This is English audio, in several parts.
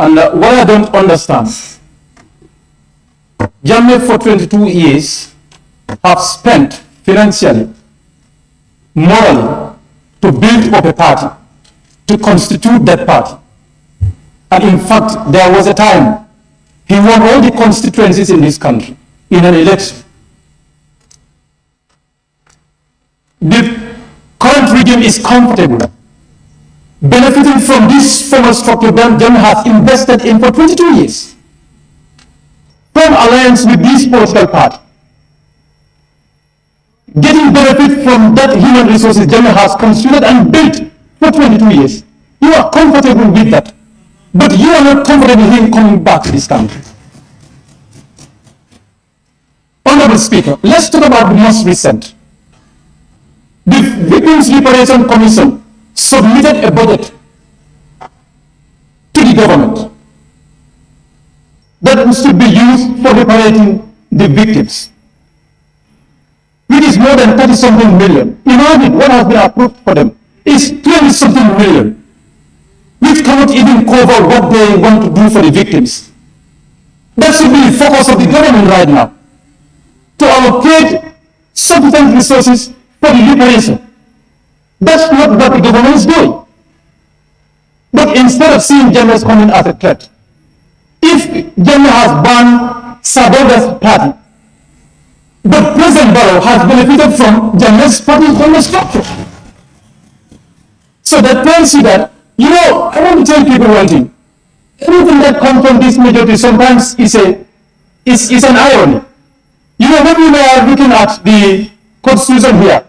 And what I don't understand, Jammeh for 22 years have spent financially, morally, to build up a party, to constitute that party. And in fact, there was a time he won all the constituencies in this country in an election. The current regime is comfortable, benefiting from this former structure that Jammeh has invested in for 22 years. From alliance with this political party, getting benefit from that human resources Jammeh has constituted and built for 22 years. You are comfortable with that, but you are not comfortable with him coming back to this country. Honorable Speaker, let's talk about the most recent. The Victims Reparation Commission submitted a budget to the government that should be used for reparating the victims, which is more than 30-something million. Imagine what has been approved for them. It's 20-something million, which cannot even cover what they want to do for the victims. That should be the focus of the government right now, to allocate sufficient resources for the reparation. That's not what the government is doing. But instead of seeing Jammeh coming as a threat, if Jammeh has banned Saboda's party, but President Barrow has benefited from Jammeh's party from the structure. So that tells you that, you know, I want to tell people one thing. Everything that comes from this majority sometimes is an irony. You know, when we were looking at the constitution here,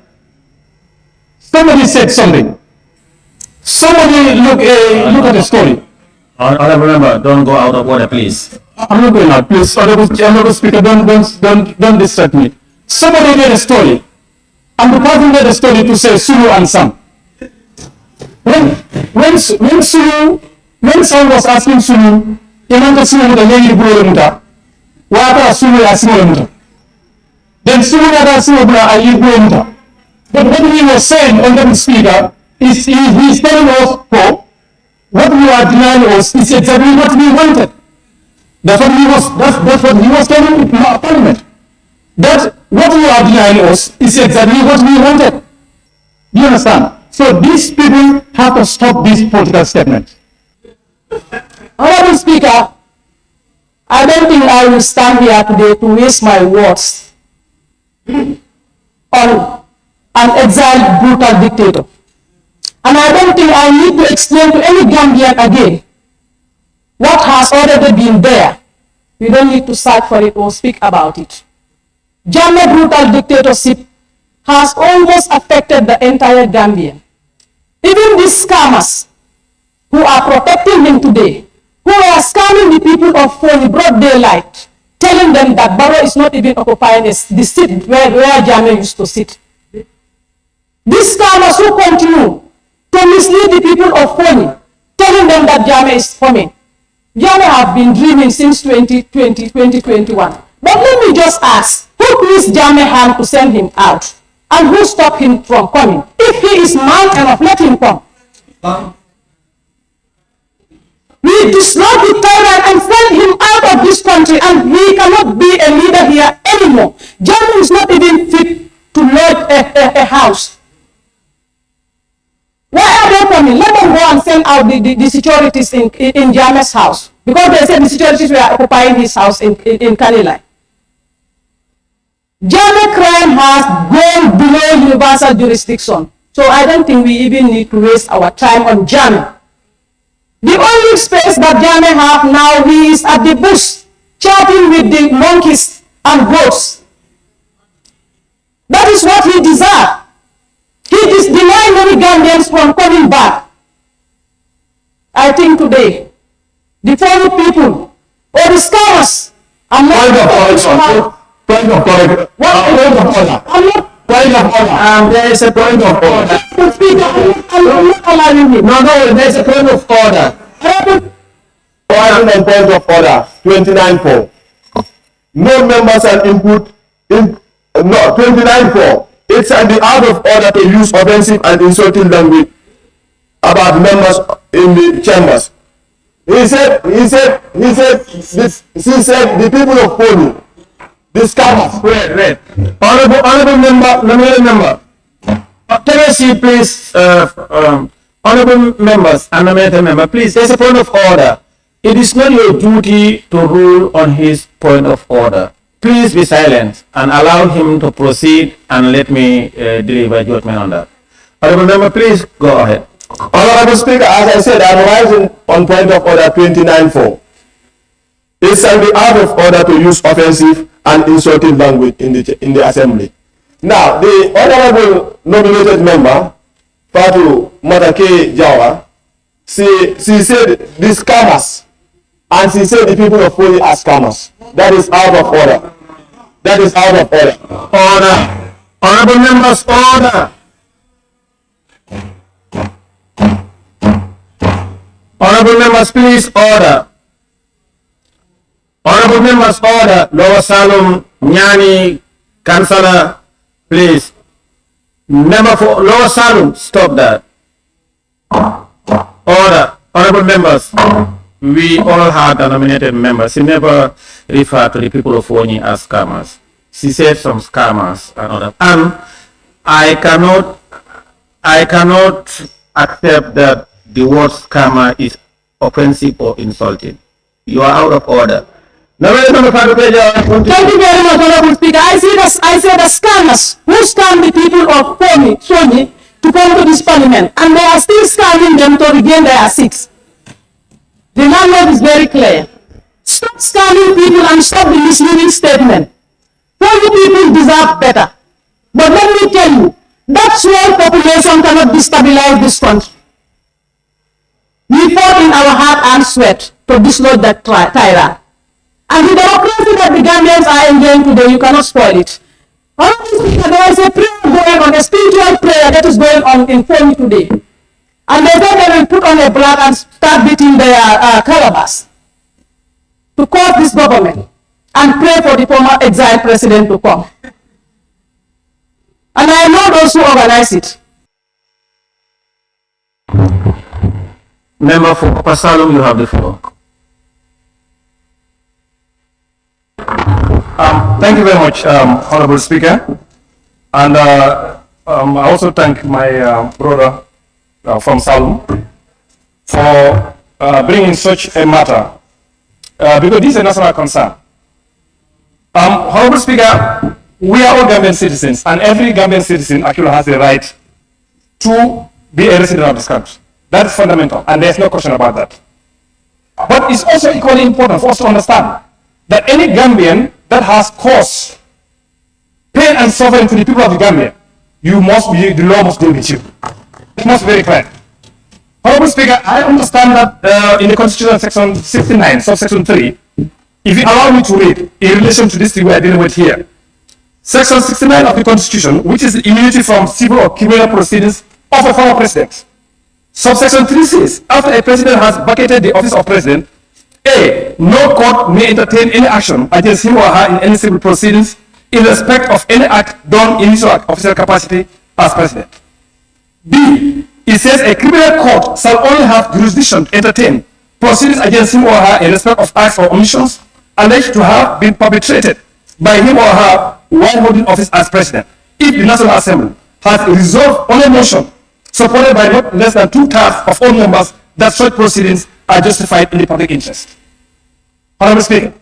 somebody said something. Somebody look at the story. Honorable member, don't go out of order, please. I'm not going out, please. Honorable Speaker, don't distract me. Somebody made a story, and the person made a story to say Sulu and Sam. When Sam was asking Sulu, Imanta Sulu the lady Bulu Muta, Wata Sulu Asimo Muta. Then Sulu Nada Sulu Ayi Bulu Muta. But what he was saying, Honorable Speaker, is he's telling us, what we are denying us is exactly what we wanted. That's what he was telling Parliament. That what we are denying us is exactly what we wanted. Do you understand? So these people have to stop these political statements. Honorable Speaker, I don't think I will stand here today to waste my words on an exiled brutal dictator. And I don't think I need to explain to any Gambian again what has already been there. We don't need to search for it or speak about it. Jammeh brutal dictatorship has almost affected the entire Gambia. Even these scammers who are protecting him today, who are scamming the people of Foni broad daylight, telling them that Barrow is not even occupying the seat where Jammeh used to sit. These scammers who continue to mislead the people of Foni, telling them that Jammeh is coming. Jammeh have been dreaming since 2020, 2021. But let me just ask, who pleased Jammeh hand to send him out? And who stopped him from coming? If he is man enough, let him come. We destroyed the tyrant and sent him out of this country, and he cannot be a leader here anymore. Jammeh is not even fit to lead a house. Why are they coming? Let them go and send out the securities in Jammeh's house. Because they said the securities were occupying his house in Kanilai. Jammeh crime has gone below universal jurisdiction. So I don't think we even need to waste our time on Jammeh. The only space that Jammeh have now, he is at the bush, chatting with the monkeys and goats. That is what he deserves. He is denying many Gambians from coming back. I think today, the foreign people or the scammers are not Point of order. There is a point of order. I'm not allowing him. No, there is a point of order. Point of order 29.4. No members and input in 29.4. It's at the out of order to use offensive and insulting language about members in the chambers. He said the people of Polu, the scammers. Wait. Honorable member, nominated member. Can I see, please, honorable members and nominated member, please, there's a point of order. It is not your duty to rule on his point of order. Please be silent and allow him to proceed and let me deliver judgment on that. Honorable member, please go ahead. Honorable Speaker, as I said, I'm rising on point of order 29.4. It shall be out of order to use offensive and insulting language in the assembly. Now, the honorable nominated member, Fatu Matake Jawa, she said the scammers, and she said the people of Poli are scammers. That is out of order. That is out of order. Order. Honorable members, order. Honorable members, please order. Honorable members, order. Lower Salum, Nyani, Councillor, please. Member for Lower Salum, stop that. Order. Honorable members, we all had a nominated member. She never referred to the people of Woni as scammers. She said some scammers and all that. And I cannot accept that the word scammer is offensive or insulting. You are out of order. Thank you very much, Honorable Speaker. I say the scammers who scam the people of Sony to come to this parliament, and they are still scamming them to regain their seats. The language is very clear. Stop scamming people and stop the misleading statement. Poor people deserve better. But let me tell you, that small population cannot destabilize this country. We fought in our heart and sweat to dislodge that tyrant. And the democracy that the Gambians are enjoying today, you cannot spoil it. There is a prayer going on, a spiritual prayer that is going on in Foni today. And they said they will put on a blood and start beating their calabash to cause this government and pray for the former exiled president to come. And I know those who organize it. Member for Pasalum, you have the floor. Thank you very much, Honorable Speaker. And I also thank my brother from Salum for bringing such a matter, because this is a national concern. Honorable Speaker, we are all Gambian citizens, and every Gambian citizen actually has the right to be a resident of this country. That is fundamental, and there's no question about that. But it's also equally important for us to understand that any Gambian that has caused pain and suffering to the people of the Gambia, the law must deal with you. It must be very clear. Honorable Speaker, I understand that in the Constitution, section 69, subsection 3, if you allow me to read in relation to this thing we are dealing with here, section 69 of the Constitution, which is the immunity from civil or criminal proceedings of a former president. Subsection 3 says, after a president has vacated the office of president, A, no court may entertain any action against him or her in any civil proceedings in respect of any act done in his official capacity as president. B, it says a criminal court shall only have jurisdiction to entertain proceedings against him or her in respect of acts or omissions alleged to have been perpetrated by him or her while holding office as president, if the National Assembly has resolved on a motion supported by not less than 2/3 of all members that such proceedings are justified in the public interest. Honorable Speaker,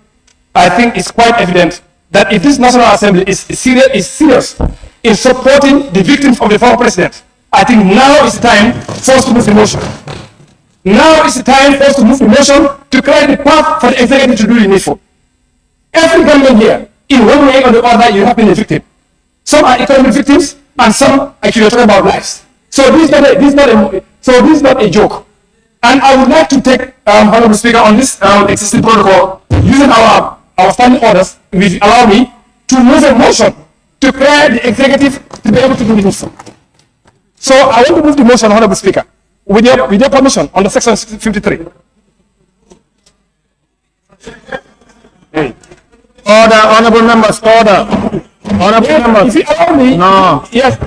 I think it's quite evident that if this National Assembly is serious in supporting the victims of the former president, I think now is the time for us to move the motion. Now is the time for us to move the motion to create the path for the executive to do the needful. Every government here, in one way or the other, you have been a victim. Some are economic victims, and some actually are talking about lives. So this is not a joke. And I would like to take, Honorable Speaker, on this existing protocol, using our standing orders, which allow me to move a motion to create the executive to be able to do the needful. So I want to move the motion, Honorable Speaker, with your permission, under section 53. Order, honorable members, order. Honorable members. If you allow me, no. Yes.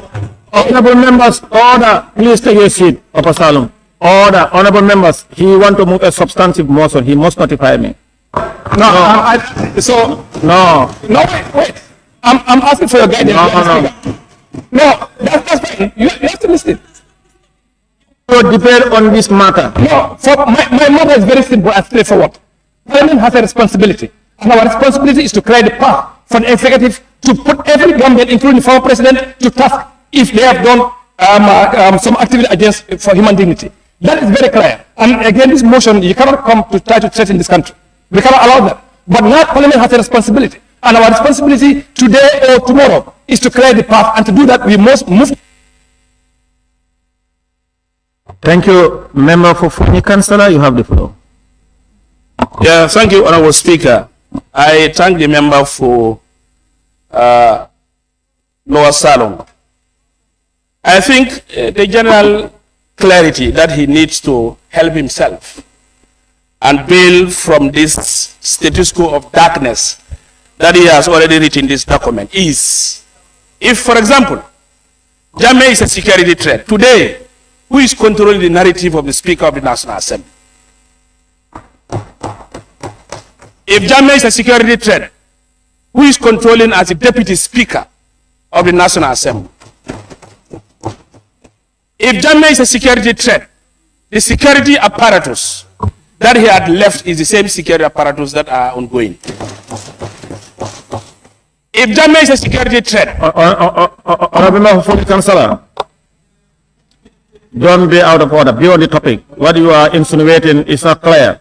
Honorable members, order. Please take your seat, Upper Salum. Order, honorable members. He want to move a substantive motion. He must notify me. No. No. No, wait. I'm asking for your guidance. No. That's fine. You have to listen. So debate on this matter. No, so my mother is very simple and straightforward. Parliament has a responsibility, and our responsibility is to create the path for the executive to put every Gambian, including the former president, to task if they have done some activity against for human dignity. That is very clear. And again, this motion, you cannot come to try to threaten this country. We cannot allow that. But now Parliament has a responsibility, and our responsibility today or tomorrow is to create the path, and to do that, we must move. Thank you, member for Funi Councillor. You have the floor. Yeah, thank you, Honorable Speaker. I thank the member for Lower Salon. I think the general clarity that he needs to help himself and build from this status quo of darkness that he has already written in this document is, if, for example, Jammeh is a security threat, today, who is controlling the narrative of the Speaker of the National Assembly? If Jammeh is a security threat, who is controlling as the Deputy Speaker of the National Assembly? If Jammeh is a security threat, the security apparatus that he had left is the same security apparatus that are ongoing. If Jammeh is a security threat, Honorable Funi Councillor, don't be out of order. Be on the topic. What you are insinuating is not clear.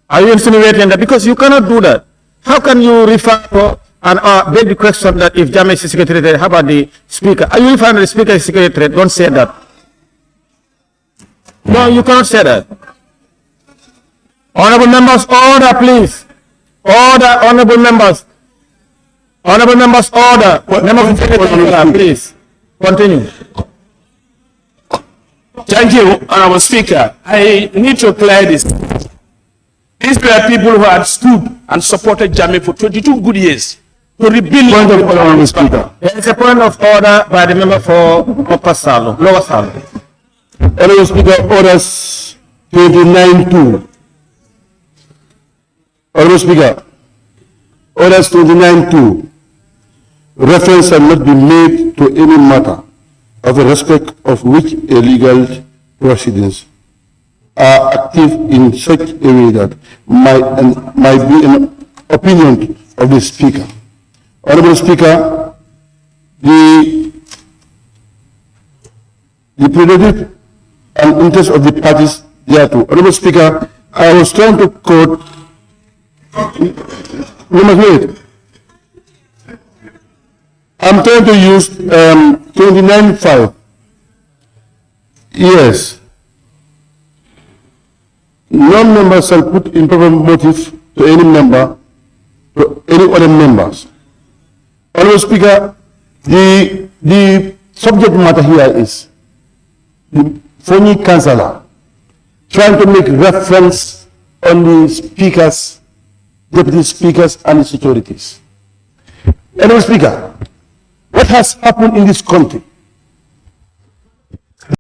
Are you insinuating that? Because you cannot do that. How can you refer to and beg the question that if Jammeh is a security threat, how about the Speaker? Are you referring to the Speaker as a security threat? Don't say that. No, you cannot say that. Honorable members, order, please. Order, honorable members. Honorable members, order. Member, please. Continue. thank you, Honorable Speaker. I need to clear this. These were people who had stood and supported Jammeh for 22 good years to rebuild. Point of order, Honorable Speaker. There is a point of order by the member for Upper Salon, Lower Salon. Honorable Speaker, orders 29-2. Honorable Speaker, orders 29-2. Reference shall not be made to any matter of the respect of which a legal proceedings are active in such a way that might be an opinion of the Speaker. Honorable Speaker, the prerogative and interest of the parties thereto. Honorable Speaker, I was trying to quote. You must wait. I'm trying to use 29.5. Yes. No member shall put improper motive to any member, to any other members. Honorable Speaker, the subject matter here is the phony councillor trying to make reference on the speakers, deputy speakers, and the securities. Honorable Speaker, what has happened in this country